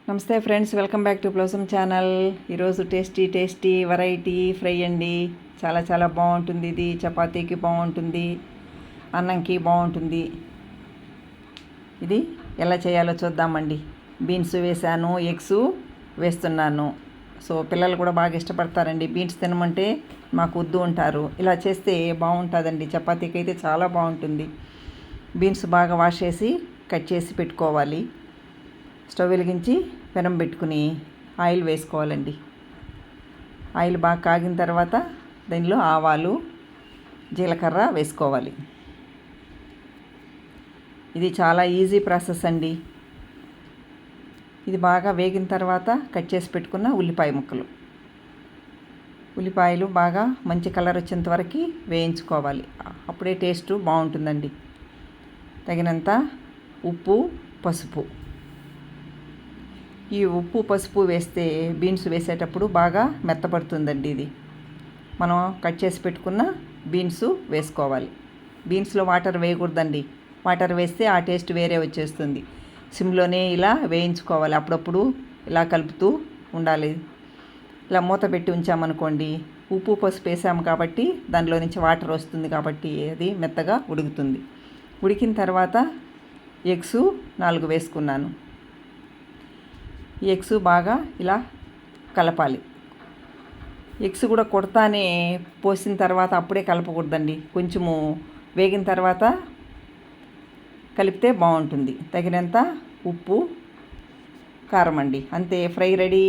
నమస్తే friends, welcome back to blossom channel. ఈరోజు tasty variety fry అండి. చాలా బాగుంటుంది. ఇది చపాతీకి బాగుంటుంది, అన్నంకి బాగుంటుంది. ఇది ఎలా చేయాలో చూద్దామండి. బీన్స్ వేసాను, ఎగ్స్ వేస్తున్నాను. సో పిల్లలు కూడా బాగా ఇష్టపడతారండి. బీన్స్ తినమంటే మాకు వద్దు ఉంటారు. ఇలా చేస్తే బాగుంటుందండి. చపాతీకి అయితే చాలా బాగుంటుంది. బీన్స్ బాగా వాష్ చేసి కట్ చేసి పెట్టుకోవాలి. స్టవ్ వెలిగించి పెనం పెట్టుకుని ఆయిల్ వేసుకోవాలండి. ఆయిల్ బాగా కాగిన తర్వాత దీనిలో ఆవాలు, జీలకర్ర వేసుకోవాలి. ఇది చాలా ఈజీ ప్రాసెస్ అండి. ఇది బాగా వేగిన తర్వాత కట్ చేసి పెట్టుకున్న ఉల్లిపాయ ముక్కలు, ఉల్లిపాయలు బాగా మంచి కలర్ వచ్చేంత వరకు వేయించుకోవాలి. అప్పుడే టేస్ట్ బాగుంటుందండి. తగినంత ఉప్పు, పసుపు. ఈ ఉప్పు పసుపు వేస్తే బీన్స్ వేసేటప్పుడు బాగా మెత్తపడుతుందండి. ఇది మనం కట్ చేసి పెట్టుకున్న బీన్స్ వేసుకోవాలి. బీన్స్లో వాటర్ వేయకూడదండి. వాటర్ వేస్తే ఆ టేస్ట్ వేరే వచ్చేస్తుంది. సిమ్లోనే ఇలా వేయించుకోవాలి. అప్పుడప్పుడు ఇలా కలుపుతూ ఉండాలి. ఇలా మూత పెట్టి ఉంచామనుకోండి, ఉప్పు పసుపు వేసాము కాబట్టి దానిలో నుంచి వాటర్ వస్తుంది కాబట్టి అది మెత్తగా ఉడుకుతుంది. ఉడికిన తర్వాత ఎగ్స్ 4 వేసుకున్నాను. ఈ ఎగ్స్ బాగా ఇలా కలపాలి. ఎగ్స్ కూడా కొడతానే పోసిన తర్వాత అప్పుడే కలపకూడదండి. కొంచెము వేగిన తర్వాత కలిపితే బాగుంటుంది. తగినంత ఉప్పు, కారం అండి. అంతే, ఫ్రై రెడీ.